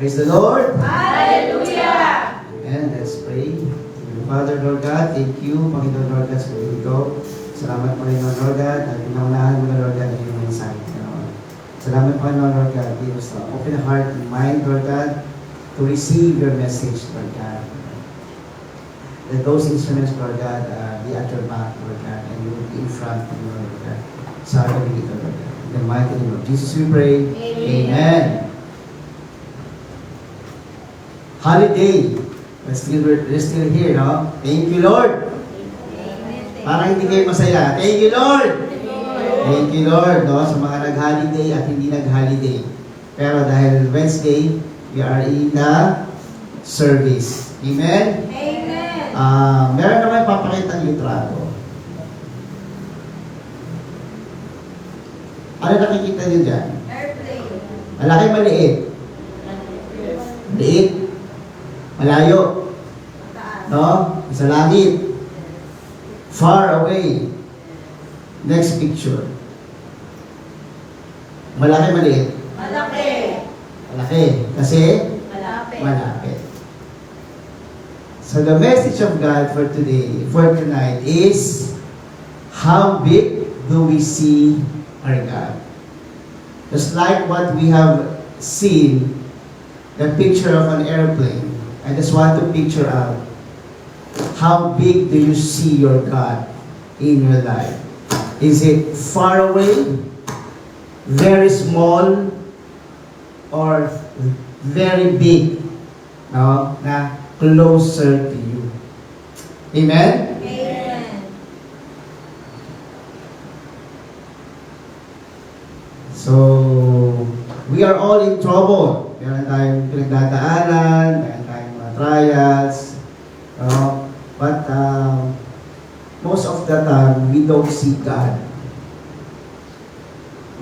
Praise the Lord. Hallelujah! Amen. Let's pray. Father, Lord God, thank you, Panginoon Lord God, sa ito. Salamat, Panginoon Lord God, at pinaunahan mo na Lord God ang iyong mensahe. Salamat, Panginoon Lord God, give us an open heart and mind, Lord God, to receive your message, Lord God. Let those instruments, Lord God, be at your back, Lord God, and you will be in front of you, Lord God. Sa akin dito, Lord God. In the mighty name of Jesus we pray. Amen. Holiday. We're still here, no? Thank you, Lord. Parang hindi kayo masaya. Thank you, Lord. Thank you, Lord, no? Sa mga nag-holiday at hindi nag-holiday. Pero dahil Wednesday, we are in the service. Amen? Amen! Meron naman papakita ng litrato. Ano nakikita niyo dyan? Airplane. Malaki, maliit? Maliit? Malayo? No? Sa langit? Far away? Next picture. Malaki, maliit? Malaki. Malaki. Kasi? Malapit. Malapit. So the message of God for today, for tonight is, how big do we see our God? Just like what we have seen, the picture of an airplane, I just want to picture out, how big do you see your God in your life? Is it far away, very small, or very big, no? Na closer to you? Amen? Amen. So, we are all in trouble. Meron tayong pinagdadaanan, meron tayong mga trials, no? But most of the time, we don't see God.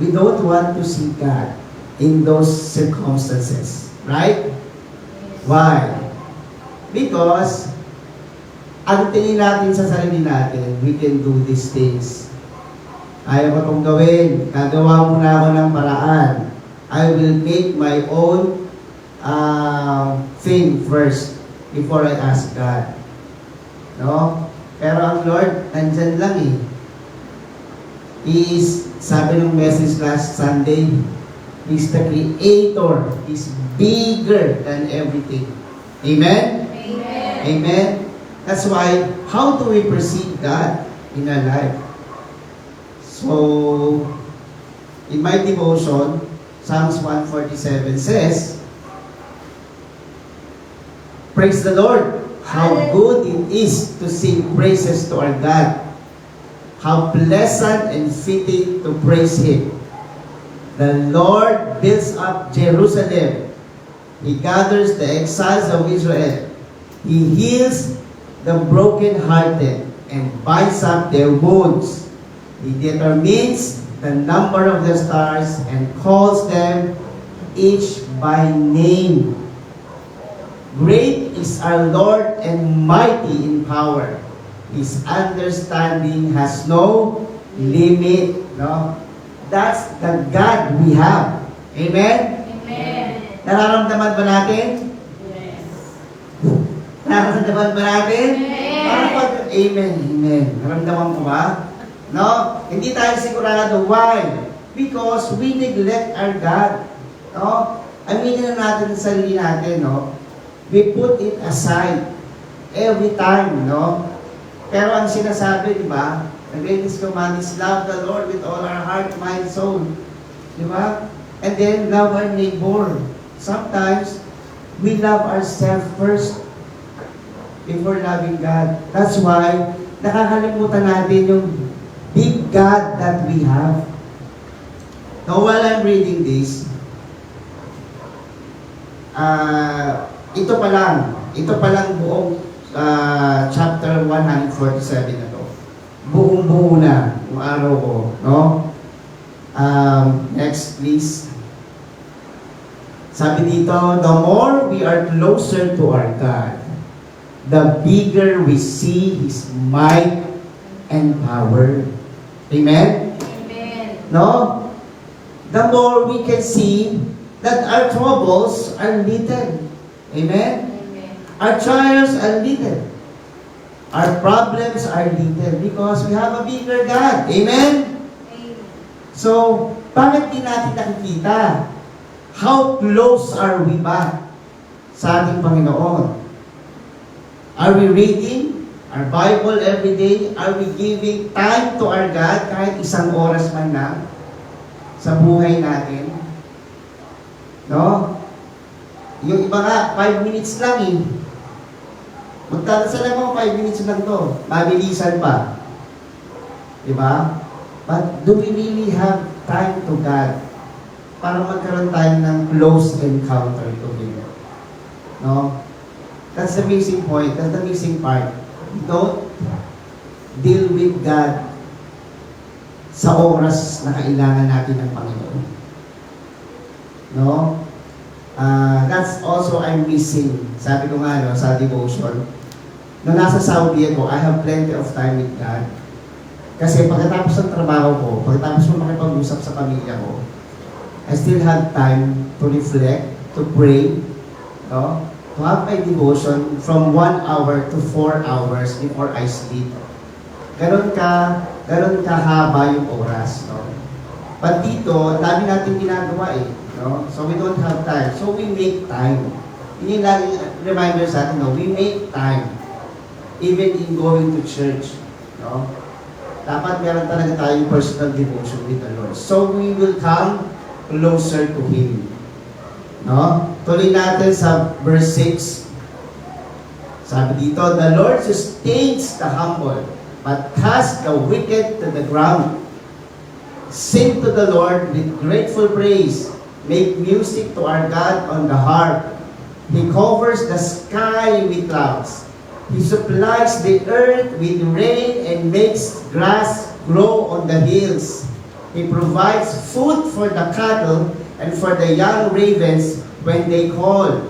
We don't want to see God in those circumstances. Right? Why? Because ang tingin natin sa sarili natin, we can do these things. Ayaw ko itong gawin. Gagawa muna ako ng paraan. I will make my own thing first before I ask God. No? Pero ang Lord, nandyan lang eh. He is, sabi ng message last Sunday, He's the Creator. He's bigger than everything. Amen? Amen. Amen? That's why, how do we perceive God in our life? So, in my devotion, Psalms 147 says, praise the Lord. How good it is to sing praises to our God. How pleasant and fitting to praise Him. The Lord builds up Jerusalem. He gathers the exiles of Israel. He heals the brokenhearted and binds up their wounds. He determines the number of the stars and calls them each by name. Great is our Lord and mighty in power. His understanding has no limit. No? That's the God we have. Amen? Amen. Nararamdaman ba natin? Yes. Nararamdaman ba natin? Amen. Parang pag, amen, amen. Naramdaman ko ba? No? Hindi tayo sigurado. Why? Because we neglect our God. No? Aminin na natin sa sarili natin, no? We put it aside every time, no? Pero ang sinasabi, di ba? The greatest command is love the Lord with all our heart, mind, soul. Di ba? And then love our neighbor. Sometimes, we love ourselves first before loving God. That's why, nakakalimutan natin yung big God that we have. Now, while I'm reading this, ito pa lang buong chapter 147 na to. Buong-buo na yung araw ko, no? Next, please. Sabi dito, the more we are closer to our God, the bigger we see His might and power. Amen? Amen. No? The more we can see that our troubles are little. Amen? Amen. Our trials are little. Our problems are little because we have a bigger God. Amen? Amen. So, bakit di natin nakikita? How close are we ba sa ating Panginoon? Are we reading our Bible every day? Are we giving time to our God kahit isang oras man lang sa buhay natin? No? Yung iba nga, 5 minutes lang eh. Magtatasa lang mo, 5 minutes lang to. Mabilisan pa. Diba? But do we really have time to God para magkaroon tayo ng close encounter to Him? No? That's the missing point. That's the missing part. Don't deal with God sa oras na kailangan natin ng Panginoon. No? That's also I'm missing. Sabi ko nga, no, sa devotion. Nung nasa Saudi ako, I have plenty of time with God. Kasi pagkatapos ng trabaho ko, pagkatapos mo makipag-usap sa pamilya ko, I still have time to reflect, to pray, no? To have my devotion from 1 hour to 4 hours before I sleep. Ganon kahaba yung oras, no? But dito, dami natin ginagawa eh, no? So we don't have time. So we make time. Yun yung lagi reminder sa atin, no? We make time. Even in going to church, no? Dapat meron talaga tayong personal devotion with the Lord. So we will come closer to Him. No? Tuloy natin sa verse 6. Sabi dito, the Lord sustains the humble, but casts the wicked to the ground. Sing to the Lord with grateful praise. Make music to our God on the harp. He covers the sky with clouds. He supplies the earth with rain and makes grass grow on the hills. He provides food for the cattle and for the young ravens when they call.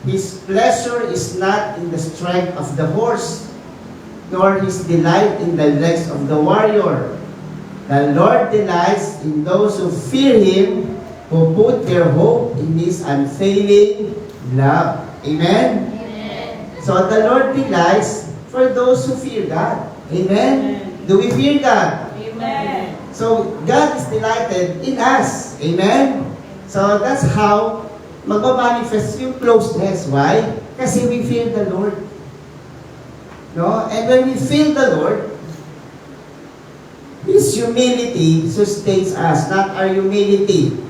His pleasure is not in the strength of the horse, nor his delight in the legs of the warrior. The Lord delights in those who fear Him, who put their hope in His unfailing love. Amen? So the Lord delights for those who fear God. Amen? Do we fear God? Amen. So God is delighted in us. Amen? So that's how magbamanifest yung closeness. Why? Kasi we fear the Lord. No? And when we fear the Lord, His humility sustains us, not our humility.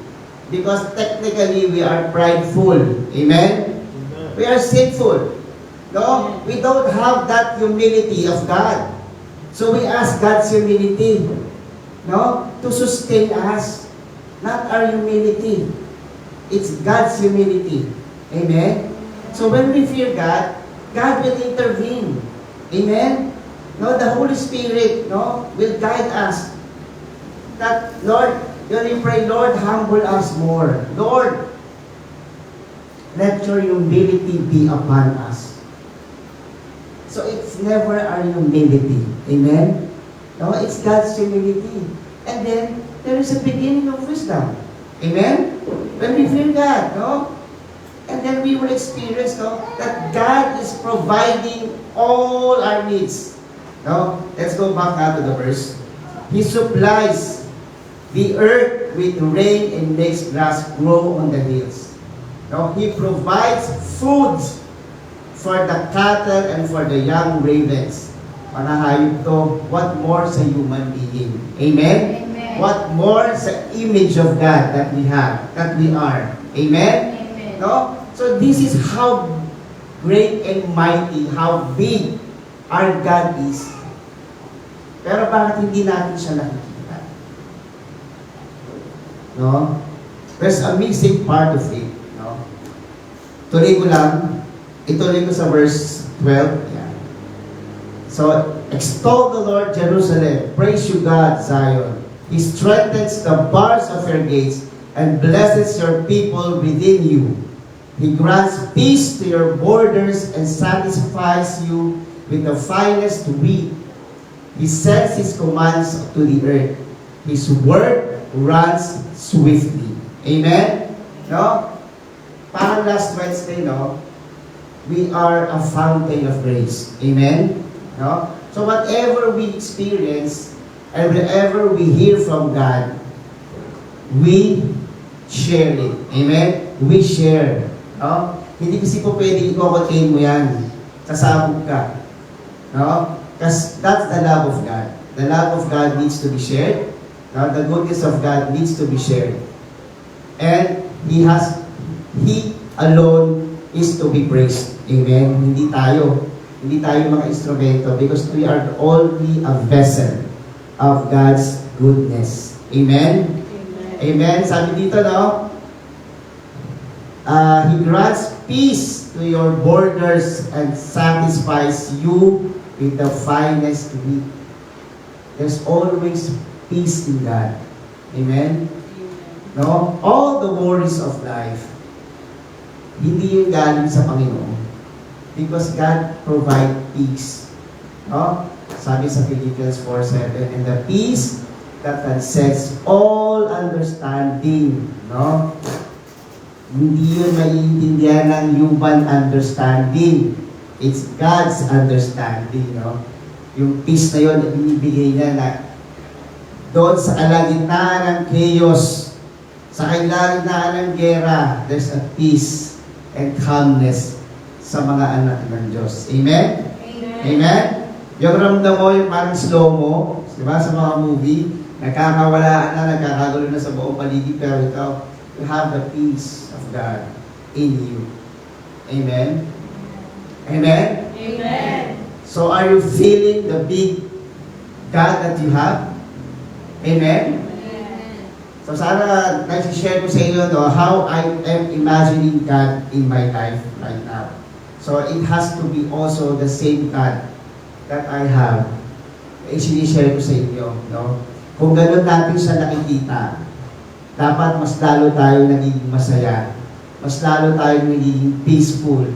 Because technically we are prideful. Amen? We are sinful. No? We don't have that humility of God. So we ask God's humility, no? To sustain us. Not our humility. It's God's humility. Amen? So when we fear God, God will intervene. Amen? No, the Holy Spirit, no, will guide us. That, Lord, when we pray, Lord, humble us more. Lord, let your humility be upon us. So it's never our humility. Amen? No, it's God's humility. And then, there is a beginning of wisdom. Amen? When we fear God, no? And then we will experience, no, that God is providing all our needs. No? Let's go back now to the verse. He supplies the earth with rain and makes grass grow on the hills. No? He provides food for the cattle and for the young ravens. Mga hayop to, what more sa human being? Amen? Amen. What more sa image of God that we have, that we are? Amen? Amen. No? So this is how great and mighty, how big our God is. Pero bakit hindi natin siya nakikita? No? There's a missing part of it. No? Tuloy ko lang. Ituloy ko sa verse 12. Yan. So, extol the Lord, Jerusalem. Praise you, God, Zion. He strengthens the bars of your gates and blesses your people within you. He grants peace to your borders and satisfies you with the finest wheat. He sends His commands to the earth. His word runs swiftly. Amen? No? Parang last Wednesday, no? We are a fountain of grace. Amen? No? So whatever we experience, and wherever we hear from God, we share it. Amen? We share. No? Hindi kasi po pwede i-contain mo yan. Kasabog ka. No? Because that's the love of God. The love of God needs to be shared. No? The goodness of God needs to be shared. And He alone is to be praised. Amen? Hindi tayo mga instrumento because we are only a vessel of God's goodness. Amen? Amen? Sabi dito, no? He grants peace to your borders and satisfies you with the finest wheat. There's always peace in God. Amen? No? All the worries of life, hindi yung galing sa Panginoon. Because God provide peace. No? Sabi sa Philippians 4:7, and the peace that transcends all understanding. No? Hindi yun maiintindihan ng human understanding. It's God's understanding, no? Yung peace na yun, binibigay niya na doon sa kalagitnaan ng chaos, sa kalagitnaan ng gera, there's a peace and calmness sa mga anak ng Diyos. Amen? Amen. Amen? Yung ramdam mo, yung parang slow-mo, di ba, sa mga movie, nagkakawalaan na, nagkakagulo na sa buong paligid, pero ikaw, you have the peace of God in you. Amen? Amen? Amen. So are you feeling the big God that you have? Amen? Amen. So sana nag-share ko sa inyo no, how I am imagining God in my life right now. So it has to be also the same God that I have. I-share ko sa inyo. No? Kung gano'n natin siya nakikita, dapat mas lalo tayo nagiging masaya. Mas lalo tayo nagiging peaceful.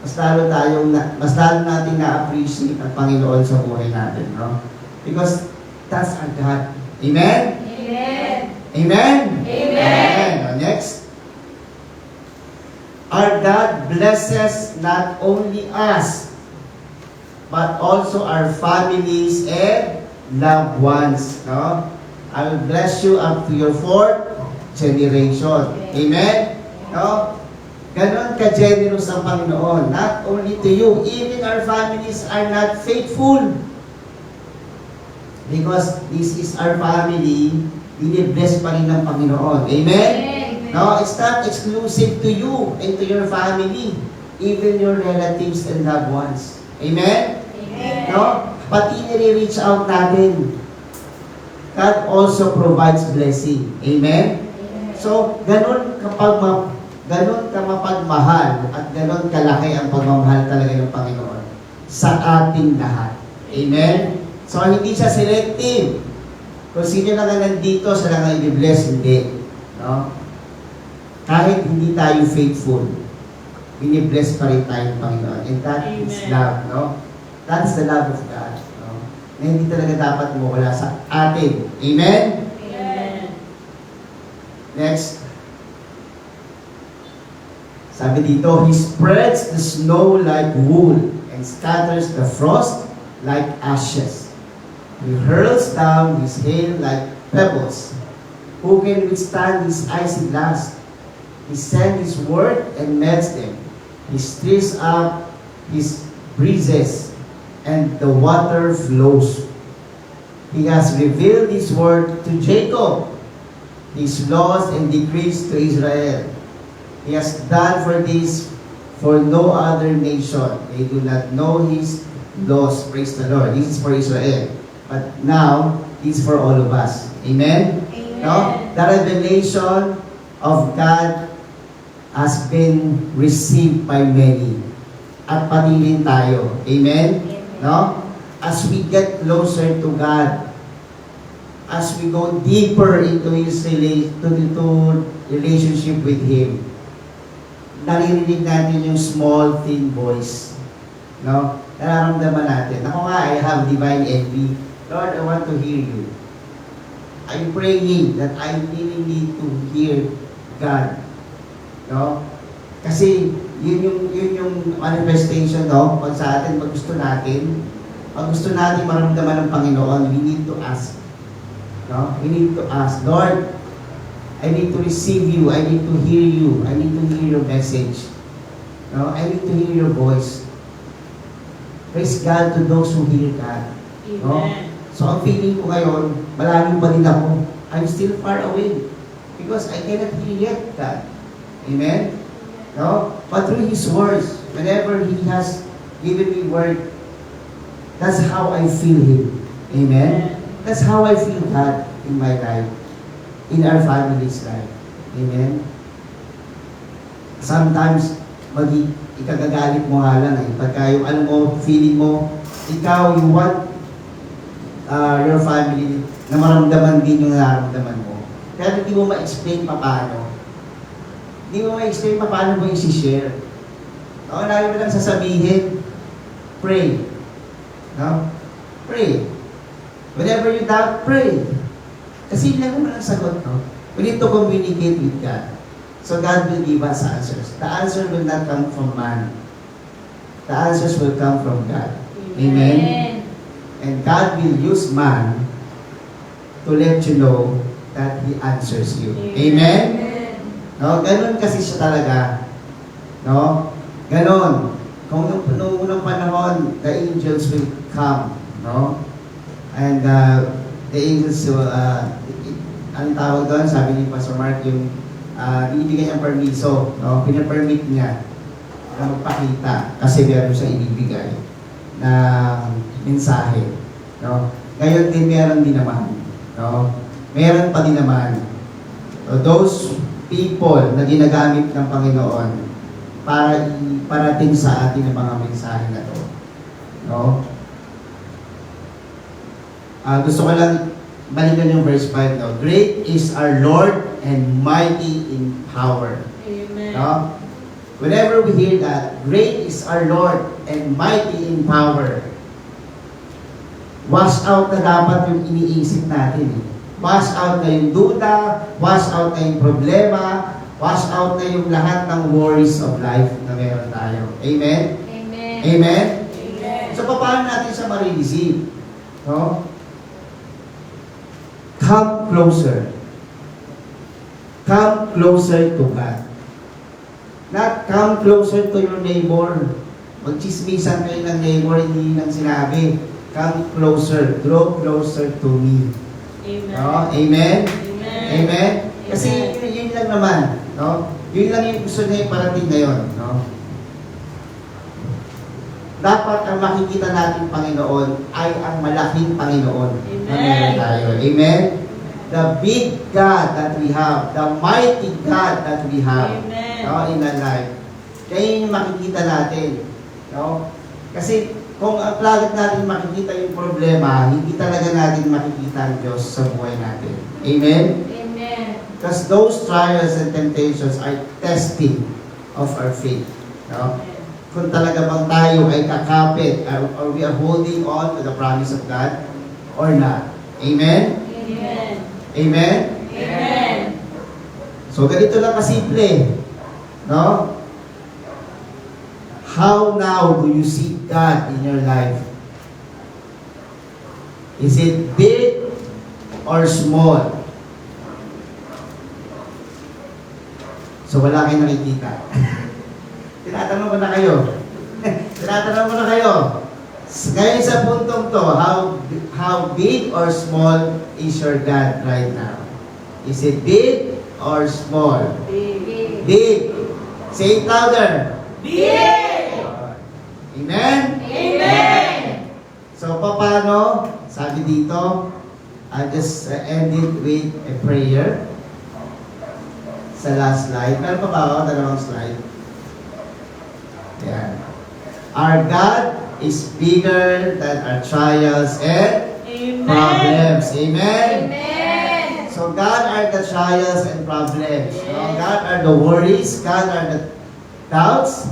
Mas lalo natin na-appreciate ang Panginoon sa buhay natin, no? Because that's our God. Amen? Amen. Amen? Amen. Next. Our God blesses not only us, but also our families and loved ones, no? I will bless you up to your fourth generation. Amen? No? Ganon ka-generous ang Panginoon. Not only to you, even our families are not faithful. Because this is our family, binibless pa rin ng Panginoon. Amen? Amen. No, it's not exclusive to you and to your family. Even your relatives and loved ones. Amen? Amen. No? Pati nire-reach out natin. God also provides blessing. Amen? So, ganun ka mapagmahal at ganun kalaki ang pagmamahal talaga ng Panginoon sa ating lahat. Amen? So, hindi siya selective. Kung sino lang nandito, siya lang ang i-bless, hindi. No? Kahit hindi tayo faithful, binibless pa rin tayo ng Panginoon. And that is Amen. love. No? That's the love of God. No? Na hindi talaga dapat mawala sa atin. Amen? Amen. Next. Sabi dito, He spreads the snow like wool and scatters the frost like ashes. He hurls down His hail like pebbles. Who can withstand His icy blast? He sends His word and melts them. He stirs up His breezes, and the water flows. He has revealed His word to Jacob, His laws and decrees to Israel. He has done for this for no other nation. They do not know His laws. Praise the Lord. This is for Israel. But now, it's for all of us. Amen? Amen. No? The revelation of God has been received by many. At pati rin tayo. Amen? No? As we get closer to God, as we go deeper into His relationship with Him, naririnig natin yung small, thin voice. No? Nararamdaman natin. Ako nga, I have divine envy. Lord, I want to hear you. I'm praying that I really need to hear God No? Kasi yun yung manifestation, no? Pag sa atin, pag gusto natin maramdaman ng Panginoon, we need to ask. No? We need to ask, Lord, I need to receive you. I need to hear you. I need to hear your message. No? I need to hear your voice. Praise God to those who hear God. No? Amen. So ang feeling ko ngayon, malayo pa rin ako. I'm still far away. Because I cannot hear yet God. Amen? No? But through His words, whenever He has given me word, that's how I feel Him. Amen? That's how I feel God in my life. In our family's life. Amen? Sometimes, ikagagalit mo nga lang pagka yung alam mo, feeling mo, ikaw, you want your family na maramdaman din yung nararamdaman mo. Pero hindi mo ma-explain paano. Hindi mo ma-explain paano mo i-share. O, lagi mo lang sasabihin, pray. No? Pray. Whenever you doubt, pray. Kasi yun lang naman ang sagot, no? We need to communicate with God. So God will give us answers. The answer will not come from man. The answers will come from God. Amen? And God will use man to let you know that He answers you. Amen? No? Ganun kasi siya talaga. No? Ganun. Kung nung unang panahon, the angels will come. No? And the angels, ang tawag doon, sabi ni Pastor Mark, yung binibigay niyang permiso, no? Pinapermit niya na magpakita kasi meron siya ibibigay na mensahe. No? Ngayon din meron din naman. No? Meron pa din naman. So, those people na ginagamit ng Panginoon para iparating sa atin ang mga mensahe na to. No? Gusto ko lang balikan yung verse 5, no? Great is our Lord and mighty in power. Amen. No? Whenever we hear that, great is our Lord and mighty in power. Wash out na dapat yung iniisip natin. Wash out na yung duda, wash out na yung problema, wash out na yung lahat ng worries of life na meron tayo. Amen? Amen. Amen? Amen. So, paano natin siya ma-receive? No? Come closer. Come closer to God. Not come closer to your neighbor. Magchismisan kayo ng neighbor, hindi nang sinabi. Come closer. Draw closer to me. Amen. No? Amen? Amen. Amen? Kasi yun lang naman. No? Yun lang yung gusto niya parating ngayon. No? Dapat ang makikita natin Panginoon ay ang malaking Panginoon na meron tayo. Amen? The big God that we have, the mighty God that we have, Amen. no, in our life. Kaya yung makikita natin. No? Kasi kung ang plagat natin makikita yung problema, hindi talaga natin makikita ang Diyos sa buhay natin. Amen? Amen. Because those trials and temptations are testing of our faith. No? Kung talaga bang tayo ay kakapit, or we are holding on to the promise of God, or not. Amen? Amen. Amen? Amen. So, ganito lang kasimple. No? How now do you see God in your life? Is it big or small? So, wala kayong nakikita. Tinatanong ko na kayo. Tinatanong ko na kayo. Ngayon sa puntong to, how big or small is your God right now? Is it big or small? Big. Big. Say it louder. Big. Amen? Amen. So, paano? Sabi dito, I just end it with a prayer. Sa last slide. Meron pa ba ako? Dalawang slide. Yan. Our God is bigger than our trials and Amen. problems. Amen? Amen. So God are the trials and problems. Yes. No? God are the worries. God are the doubts.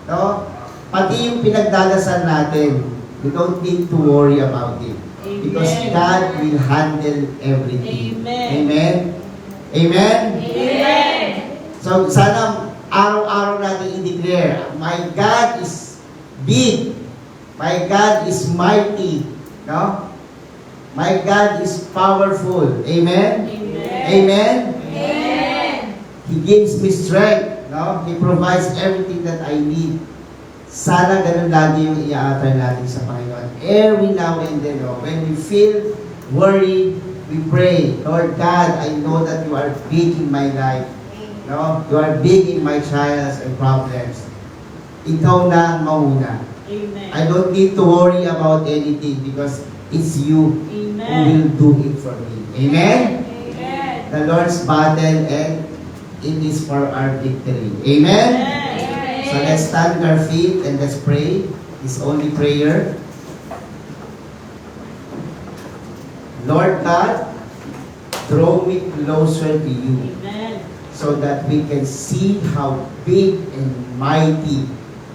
No? Pati yung pinagdadasal natin, we don't need to worry about it. Because Amen. God will handle everything. Amen. Amen? Amen? Amen. So sana araw-araw natin i-declare, my God is big. My God is mighty. No? My God is powerful. Amen? Amen? Amen. He gives me strength. No? He provides everything that I need. Sana ganun lagi yung i-aatal natin sa Panginoon. Every now and then, no? When we feel worried, we pray, Lord God, I know that you are big in my life. No? You are big in my trials and problems. Ikaw na ang mauna. Amen. I don't need to worry about anything because it's you who Amen. will do it for me. Amen? Amen. The Lord's battle and it is for our victory. Amen? Amen. So let's stand on our feet and let's pray. This only prayer. Lord God, draw me closer to you Amen. so that we can see how big and mighty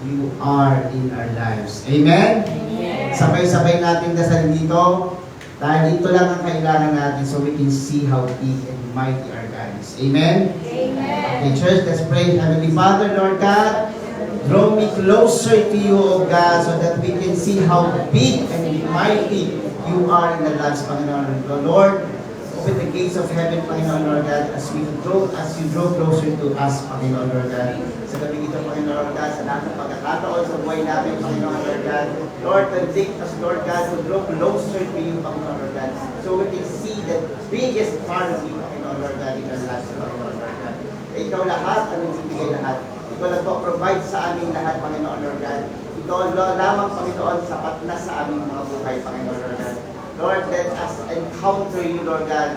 you are in our lives. Amen? Amen. Sabay-sabay natin dasal dito dahil ito lang ang kailangan natin so we can see how big and mighty our God is. Amen? Amen. Okay, church, let's pray. Heavenly Father, Lord God, draw me closer to you, O God, so that we can see how big and mighty you are in the lives, Panginoon. Lord, open the gates of heaven, Panginoon, Lord God, as you draw closer to us, Panginoon, Lord God. Sa gabi ito, Panginoon, Lord God, sa lahat ng pagkakataon sa buhay namin, Panginoon, Lord God. Lord, convict us, Lord God, to draw closer to you, Panginoon, Lord God, so we can see the biggest part of you, Panginoon, Lord God, in our lives, Panginoon, Lord God. Ikaw lahat, ang nagbibigay lahat. Ikaw nagpo-provide sa amin lahat, Panginoon, Lord God. Ikaw lamang, Panginoon, sapat na sa aming mga buhay, Panginoon, Lord God. Lord, let us encounter you, Lord God,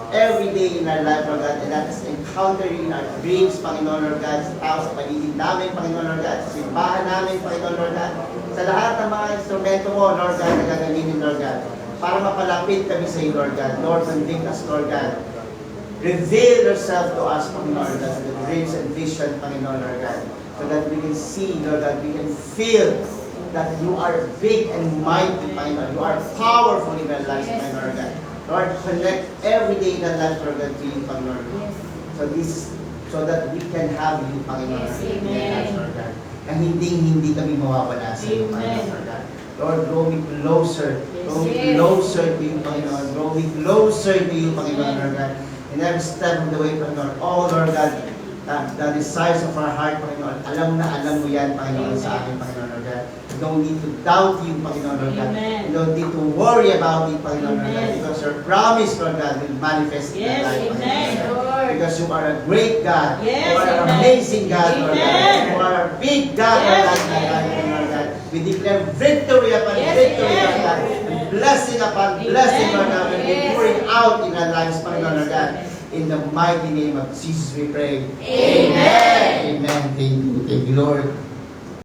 every day in our life, Lord God, and let us encounter you in our dreams, Panginoon, Lord God, sa tao, sa paligid namin, Panginoon, Lord God, sa simbahan namin, Panginoon, Lord God, sa lahat ng mga instrumento mo, Lord God, na gagamitin, Lord God, para mapalapit kami sa iyo, Lord God. Lord, convict us, Lord God. Reveal yourself to us, Panginoon, Lord God, the dreams and vision, Panginoon, Lord God, so that we can see, Lord God, we can feel that you are big and mighty, Panginoon. You are powerful in our lives, Panginoon, Lord God. Lord, connect every day in our lives, Lord God, to you, Panginoon. So that we can have you, Panginoon, Yes, in our lives, amen. Lord God. Na hindi kami mawawala sa iyo, Panginoon, Lord God. Lord, draw me closer. Draw me Yes. closer to you, Panginoon. Draw me closer to you, Panginoon, Lord God. In every step of the way, Panginoon. Oh, Lord God, the desires of our heart, Panginoon. Alam na alam mo yan, Panginoon, sa akin, Panginoon, Lord God. We don't need to doubt you, Panginoon, Lord God. Amen. We don't need to worry about it, Panginoon, Lord God. Amen. Because your promise, Lord God, will manifest in Yes, our life, amen. Panginoon, Lord God. Lord. Because you are a great God. Yes, You are an amen. amazing God, Lord God. Amen. You are a big God, Lord Yes, God, in our life, amen. Lord God. We declare victory upon Yes, victory, amen. Lord God. And blessing upon blessing, Amen. Lord God. Will be Yes. pouring out in our lives, Panginoon, Lord God. Amen. In the mighty name of Jesus we pray. Amen. Amen. Thank you. Thank you, Lord.